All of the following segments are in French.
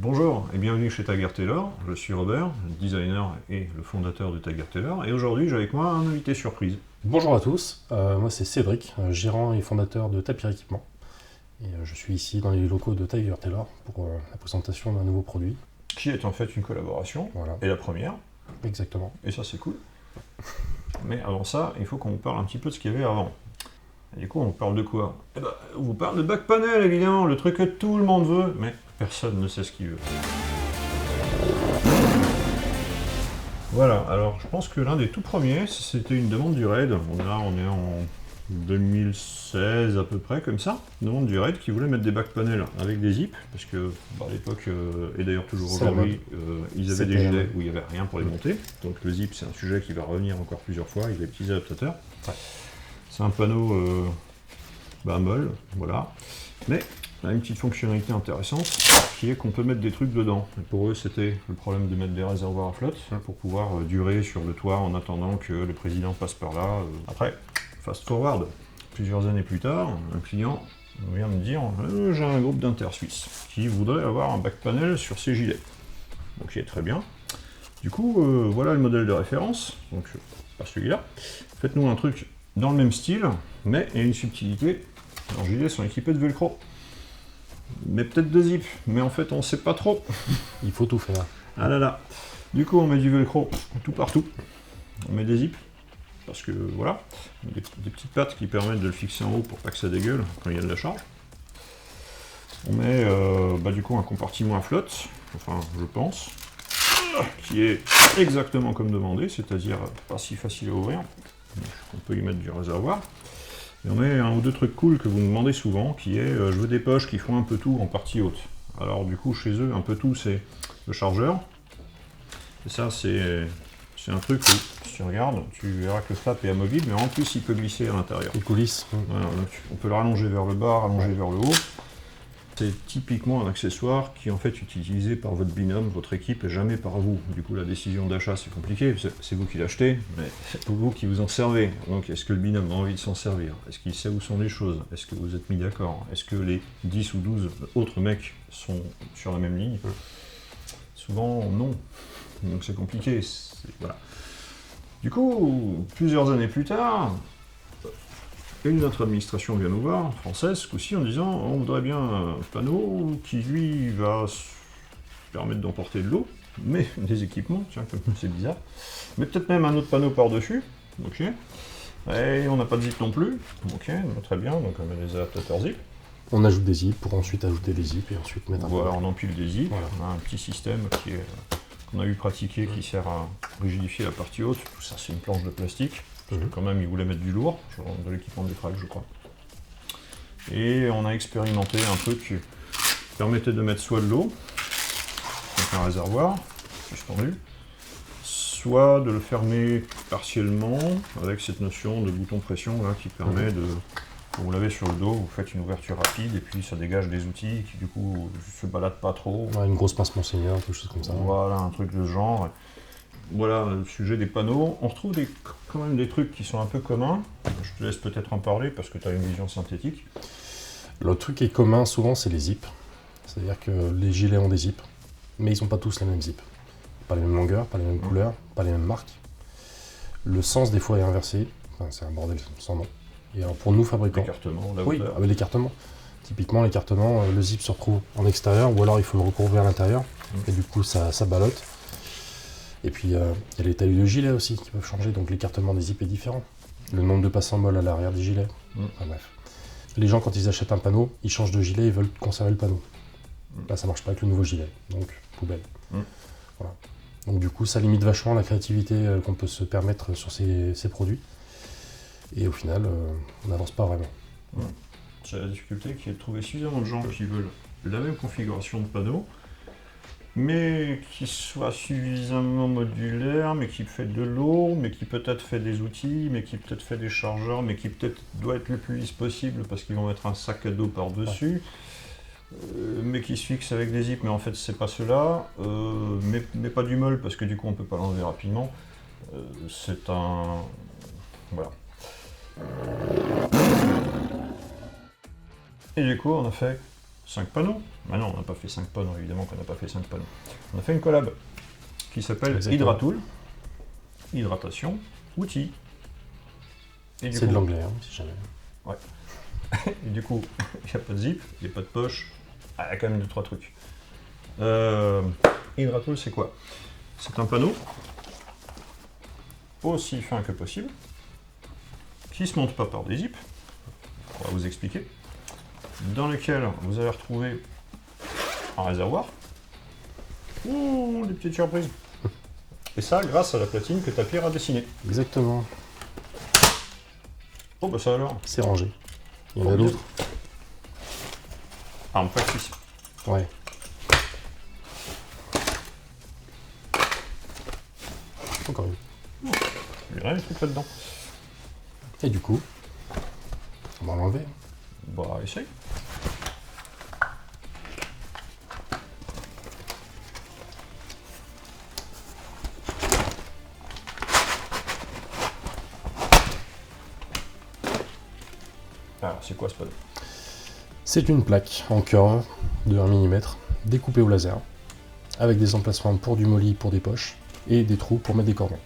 Bonjour et bienvenue chez Tiger Tailor, je suis Robert, le designer et le fondateur de Tiger Tailor, et aujourd'hui j'ai avec moi un invité surprise. Bonjour à tous, moi c'est Cédric, gérant et fondateur de Tapir Équipement. Et je suis ici dans les locaux de Tiger Tailor pour la présentation d'un nouveau produit. Qui est en fait une collaboration, Voilà, et la première, exactement. et ça c'est cool. Mais avant ça, il faut qu'on vous parle un petit peu de ce qu'il y avait avant. Et du coup, on vous parle de quoi? Eh ben, on vous parle de back panel évidemment, le truc que tout le monde veut, mais personne ne sait ce qu'il veut. Voilà, alors je pense que l'un des tout premiers, c'était une demande du RAID. Là, on est en 2016 à peu près, comme ça. Une demande du RAID qui voulait mettre des back panels avec des zips, parce que à l'époque, et d'ailleurs toujours C'est la aujourd'hui, ils avaient C'était des la gilets mode. où il n'y avait rien pour les monter. Donc le zip, c'est un sujet qui va revenir encore plusieurs fois avec les petits adaptateurs. Ouais. C'est un panneau molle, voilà. Mais il a une petite fonctionnalité intéressante, qui est qu'on peut mettre des trucs dedans. Et pour eux, c'était le problème de mettre des réservoirs à flotte, pour pouvoir durer sur le toit en attendant que le président passe par là. Après, fast forward, plusieurs années plus tard, un client vient me dire j'ai un groupe d'inter-suisse qui voudrait avoir un back panel sur ses gilets. Donc il est très bien. Du coup, voilà le modèle de référence, donc pas celui-là. Faites-nous un truc dans le même style, mais il y a une subtilité. Leurs gilets sont équipés de velcro. Mais peut-être de zip, mais en fait on sait pas trop. Il faut tout faire. Ah là là. Du coup on met du velcro tout partout. On met des zips, parce que voilà, des petites pattes qui permettent de le fixer en haut pour pas que ça dégueule quand il y a de la charge. On met du coup un compartiment à flotte, enfin je pense, qui est exactement comme demandé, c'est-à-dire pas si facile à ouvrir. On peut y mettre du réservoir. Et on met un ou deux trucs cool que vous me demandez souvent, qui est je veux des poches qui font un peu tout en partie haute. Alors du coup chez eux, un peu tout c'est le chargeur. Et ça c'est un truc où si tu regardes, tu verras que le flap est amovible, mais en plus il peut glisser à l'intérieur. Les coulisses. Voilà, donc on peut le rallonger vers le bas, rallonger vers le haut. C'est typiquement un accessoire qui est en fait utilisé par votre binôme, votre équipe, et jamais par vous. Du coup, la décision d'achat, c'est compliqué, c'est vous qui l'achetez, mais c'est pour vous qui vous en servez. Donc, est-ce que le binôme a envie de s'en servir? Est-ce qu'il sait où sont les choses? Est-ce que vous êtes mis d'accord? Est-ce que les 10 ou 12 autres mecs sont sur la même ligne? Souvent, non. Donc, c'est compliqué. Voilà. Du coup, plusieurs années plus tard, notre administration vient nous voir, française, ce coup-ci, en disant on voudrait bien un panneau qui, lui, va se permettre d'emporter de l'eau, mais des équipements, tiens, c'est bizarre, mais peut-être même un autre panneau par-dessus, ok, et on n'a pas de zip non plus, ok, très bien, donc on met des adaptateurs zip. On ajoute des zips pour ensuite ajouter des zips et ensuite mettre un Voilà, on empile des zips, Voilà. on a un petit système qu'on a eu pratiqué qui sert à rigidifier la partie haute, tout ça c'est une planche de plastique. Parce que quand même, ils voulaient mettre du lourd, genre de l'équipement de frac, je crois. Et on a expérimenté un truc qui permettait de mettre soit de l'eau, donc un réservoir suspendu, soit de le fermer partiellement avec cette notion de bouton pression là, qui permet de... Quand vous l'avez sur le dos, vous faites une ouverture rapide et puis ça dégage des outils qui du coup se baladent pas trop. Ouais, une grosse pince Monseigneur, quelque chose comme ça. Voilà, un truc de ce genre. Voilà le sujet des panneaux. On retrouve quand même des trucs qui sont un peu communs. Je te laisse peut-être en parler parce que tu as une vision synthétique. Le truc qui est commun souvent, c'est les zips. C'est-à-dire que les gilets ont des zips, mais ils n'ont pas tous les mêmes zips. Pas les mêmes longueurs, pas les mêmes couleurs, pas les mêmes marques. Le sens des fois est inversé. Enfin, c'est un bordel sans nom. Et alors pour nous fabricants, L'écartement, la oui, hauteur. avec l'écartement. Typiquement, l'écartement, le zip se retrouve en extérieur, ou alors il faut le recourber à l'intérieur, et du coup ça ballotte. Et puis il y a les tailles de gilet aussi qui peuvent changer, donc l'écartement des zips est différent. Le nombre de passants molles à l'arrière des gilets. Enfin bref. Les gens, quand ils achètent un panneau, ils changent de gilet, ils veulent conserver le panneau. Là, ça marche pas avec le nouveau gilet, donc poubelle. Voilà. Donc du coup, ça limite vachement la créativité qu'on peut se permettre sur ces produits. Et au final, on n'avance pas vraiment. C'est la difficulté qui est de trouver suffisamment de gens qui veulent la même configuration de panneau, mais qui soit suffisamment modulaire, mais qui fait de l'eau, mais qui peut-être fait des outils, mais qui peut-être fait des chargeurs, mais qui peut-être doit être le plus lisse possible parce qu'ils vont mettre un sac à dos par-dessus, mais qui se fixe avec des zips, mais en fait c'est pas cela, mais pas du molle parce que du coup on peut pas l'enlever rapidement. C'est un... Voilà. Et du coup on a fait 5 panneaux. Ah non, on n'a pas fait 5 panneaux, évidemment qu'on n'a pas fait 5 panneaux. On a fait une collab qui s'appelle Exactement. Hydratool. Hydratation, outils. Et du C'est coup- de l'anglais, hein, si jamais. Et du coup, il n'y a pas de zip, il n'y a pas de poche. Ah, il y a quand même 2-3 trucs. Hydratool, c'est quoi? C'est un panneau aussi fin que possible, qui ne se monte pas par des zips. On va vous expliquer. Dans lequel vous allez retrouver un réservoir. Ouh, des petites surprises. Et ça, grâce à la platine que ta pierre a dessinée. Exactement. Oh, bah ça alors. C'est rangé. Il y en a Oh, d'autres. Arme factice. Ouais. Encore une. Il y a rien des trucs là-dedans. Et du coup, on va l'enlever. Bah, essaye. Alors, c'est quoi ce panneau? C'est une plaque en curve de 1 mm découpée au laser, avec des emplacements pour du molly, pour des poches, et des trous pour mettre des cordons.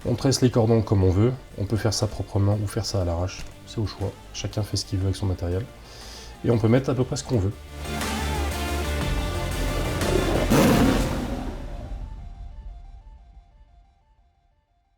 On tresse les cordons comme on veut, on peut faire ça proprement ou faire ça à l'arrache, c'est au choix, chacun fait ce qu'il veut avec son matériel, et on peut mettre à peu près ce qu'on veut.